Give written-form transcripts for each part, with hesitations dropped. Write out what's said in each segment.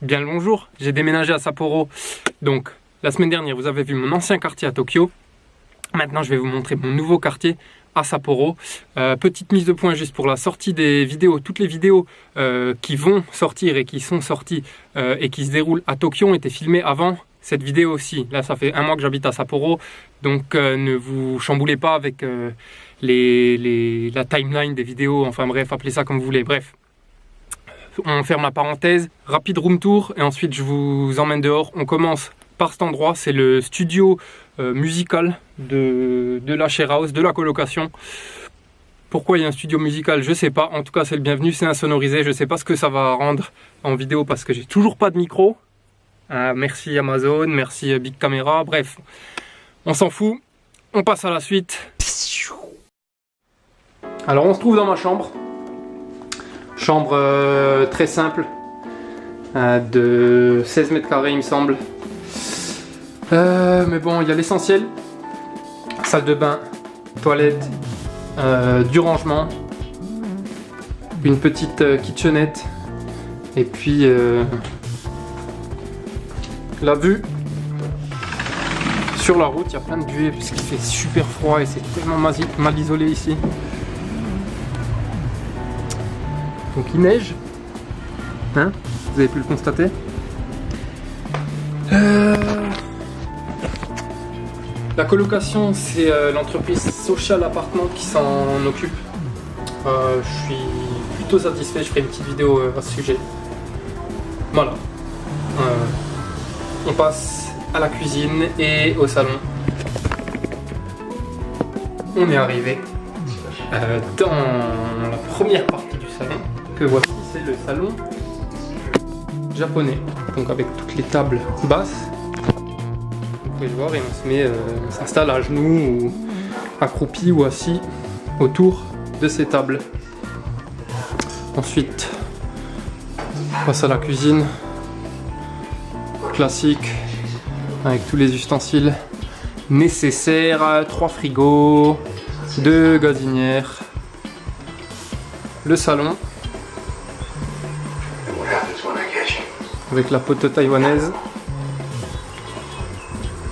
Bien le bonjour, j'ai déménagé à Sapporo. Donc la semaine dernière vous avez vu mon ancien quartier à Tokyo. Maintenant je vais vous montrer mon nouveau quartier à Sapporo. Petite mise de point juste pour la sortie des vidéos. Toutes les vidéos qui vont sortir et qui sont sorties et qui se déroulent à Tokyo ont été filmées avant cette vidéo aussi. Là ça fait un mois que j'habite à Sapporo, donc ne vous chamboulez pas avec la timeline des vidéos, enfin bref, appelez ça comme vous voulez. Bref, on ferme la parenthèse, rapide room tour et ensuite je vous emmène dehors. On commence par cet endroit, c'est le studio musical de la share house, de la colocation. Pourquoi il y a un studio musical, je sais pas, en tout cas c'est le bienvenu, c'est insonorisé, je sais pas ce que ça va rendre en vidéo parce que j'ai toujours pas de micro. Merci Amazon, merci Big Camera, bref, on s'en fout, on passe à la suite. Alors on se trouve dans ma chambre. Chambre très simple, de 16 mètres carrés il me semble. Mais bon, il y a l'essentiel. Salle de bain, toilette, du rangement, une petite kitchenette, et puis la vue sur la route. Il y a plein de buées parce qu'il fait super froid et c'est tellement mal isolé ici. Donc il neige, hein, vous avez pu le constater. La colocation, c'est l'entreprise Social Apartment qui s'en occupe. Je suis plutôt satisfait, je ferai une petite vidéo à ce sujet. Voilà. On passe à la cuisine et au salon. On est arrivé dans la première partie du salon. Que voici, c'est le salon japonais, donc avec toutes les tables basses. Vous pouvez le voir, et on s'installe à genoux ou accroupi ou assis autour de ces tables. Ensuite, on passe à la cuisine classique avec tous les ustensiles nécessaires, 3 frigos, 2 gazinières, le salon avec la poteau taïwanaise.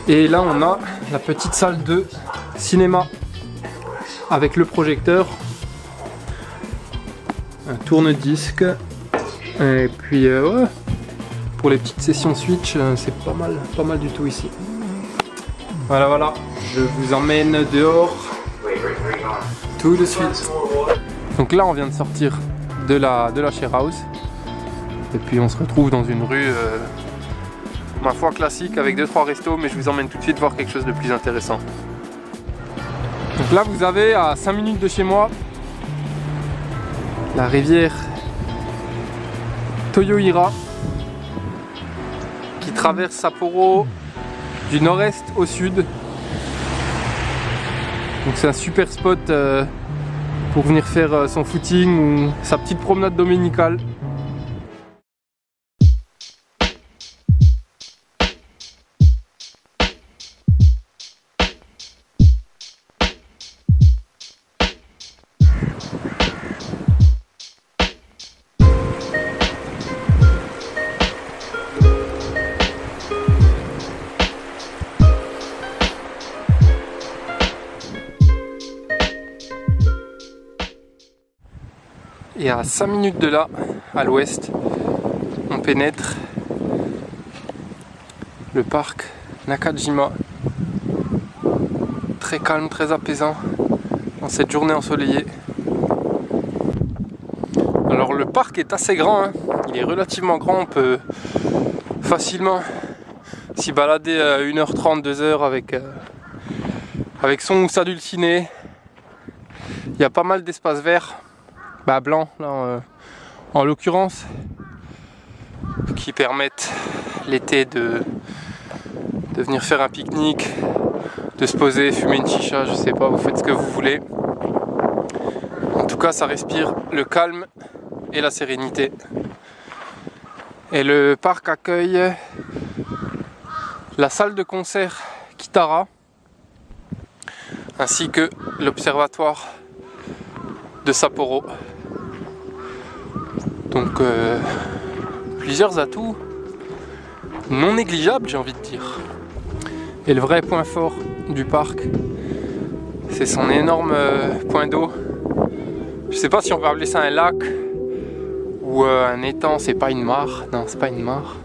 Et là on a la petite salle de cinéma avec le projecteur, un tourne-disque, et puis ouais, pour les petites sessions Switch, c'est pas mal du tout ici. Voilà, je vous emmène dehors tout de suite. Donc là on vient de sortir de la share house. Et puis on se retrouve dans une rue, ma foi classique, avec 2-3 restos, mais je vous emmène tout de suite voir quelque chose de plus intéressant. Donc là vous avez à 5 minutes de chez moi la rivière Toyohira qui traverse Sapporo du nord-est au sud. Donc c'est un super spot pour venir faire son footing ou sa petite promenade dominicale. Et à 5 minutes de là, à l'ouest, on pénètre le parc Nakajima. Très calme, très apaisant dans cette journée ensoleillée. Alors le parc est assez grand, hein. Il est relativement grand, on peut facilement s'y balader à 1h30, 2h avec son ou sa dulcinée. Il y a pas mal d'espaces verts. Blanc là, en l'occurrence, qui permettent l'été de venir faire un pique-nique, de se poser, fumer une chicha, je sais pas, vous faites ce que vous voulez. En tout cas ça respire le calme et la sérénité. Et le parc accueille la salle de concert Kitara ainsi que l'observatoire de Sapporo. Donc plusieurs atouts non négligeable, j'ai envie de dire. Et le vrai point fort du parc, c'est son énorme point d'eau. Je sais pas si on peut appeler ça un lac ou un étang, c'est pas une mare. Non, c'est pas une mare.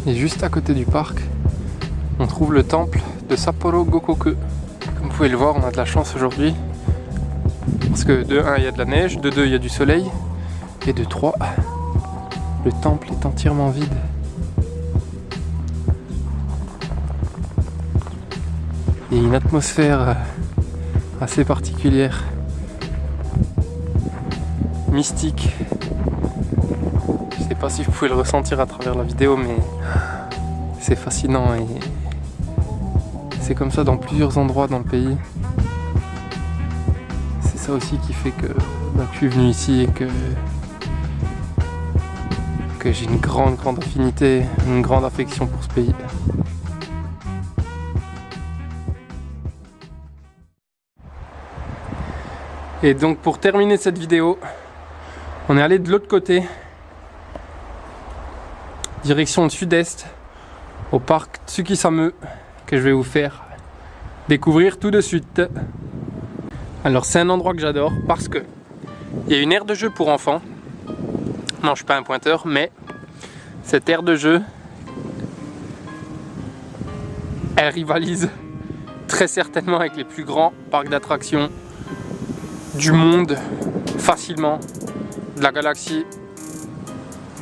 Et juste à côté du parc, on trouve le temple de Sapporo Gokoku. Comme vous pouvez le voir, on a de la chance aujourd'hui. Parce que de 1, il y a de la neige, de 2, il y a du soleil. Et de 3, le temple est entièrement vide. Il y a une atmosphère assez particulière, mystique. Je sais pas si vous pouvez le ressentir à travers la vidéo, mais c'est fascinant et c'est comme ça dans plusieurs endroits dans le pays. C'est ça aussi qui fait que je suis venu ici et que j'ai une grande affinité, une grande affection pour ce pays. Et donc pour terminer cette vidéo, on est allé de l'autre côté, direction sud-est, au parc Tsukisame, que je vais vous faire découvrir tout de suite. Alors c'est un endroit que j'adore parce que il y a une aire de jeu pour enfants. Non, je suis pas un pointeur, mais cette aire de jeu, elle rivalise très certainement avec les plus grands parcs d'attractions du monde, facilement, de la galaxie,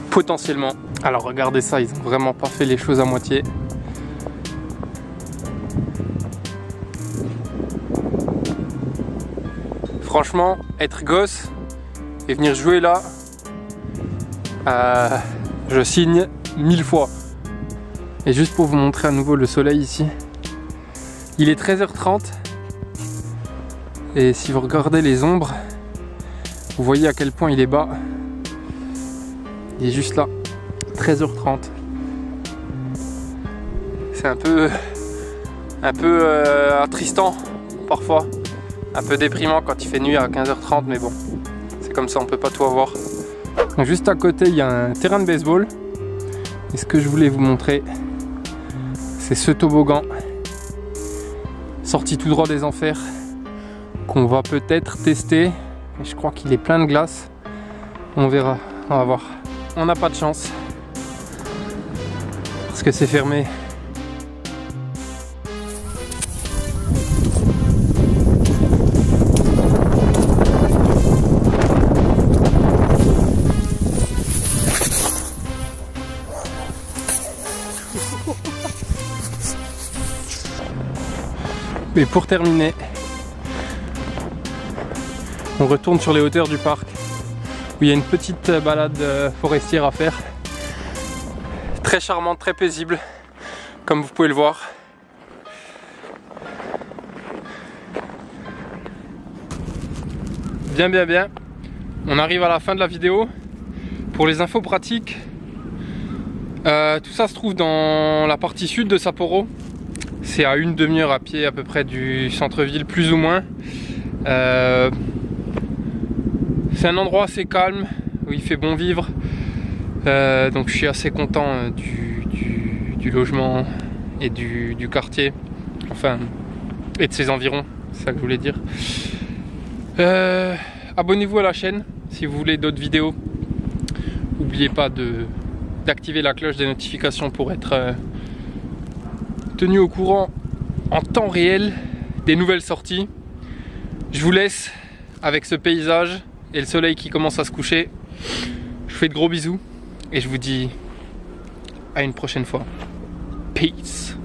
potentiellement. Alors regardez ça, ils ont vraiment pas fait les choses à moitié. Franchement, être gosse et venir jouer là, je signe 1000 fois. Et juste pour vous montrer à nouveau le soleil ici, il est 13h30 et si vous regardez les ombres, vous voyez à quel point il est bas. Il est juste là, 13h30. C'est un peu attristant parfois, un peu déprimant quand il fait nuit à 15h30, mais bon, c'est comme ça, on peut pas tout avoir. Donc juste à côté, il y a un terrain de baseball. Et ce que je voulais vous montrer, c'est ce toboggan sorti tout droit des enfers qu'on va peut-être tester. Et je crois qu'il est plein de glace. On verra, on va voir. On n'a pas de chance parce que c'est fermé. Mais pour terminer, on retourne sur les hauteurs du parc où il y a une petite balade forestière à faire. Très charmante, très paisible, comme vous pouvez le voir. Bien. On arrive à la fin de la vidéo. Pour les infos pratiques, tout ça se trouve dans la partie sud de Sapporo. C'est à une demi-heure à pied à peu près du centre-ville, plus ou moins. C'est un endroit assez calme, où il fait bon vivre. Donc je suis assez content du logement et du quartier. Enfin, et de ses environs, c'est ça que je voulais dire. Abonnez-vous à la chaîne si vous voulez d'autres vidéos. N'oubliez pas d'activer la cloche des notifications pour être tenu au courant en temps réel des nouvelles sorties. Je vous laisse avec ce paysage et le soleil qui commence à se coucher. Je vous fais de gros bisous et je vous dis à une prochaine fois. Peace.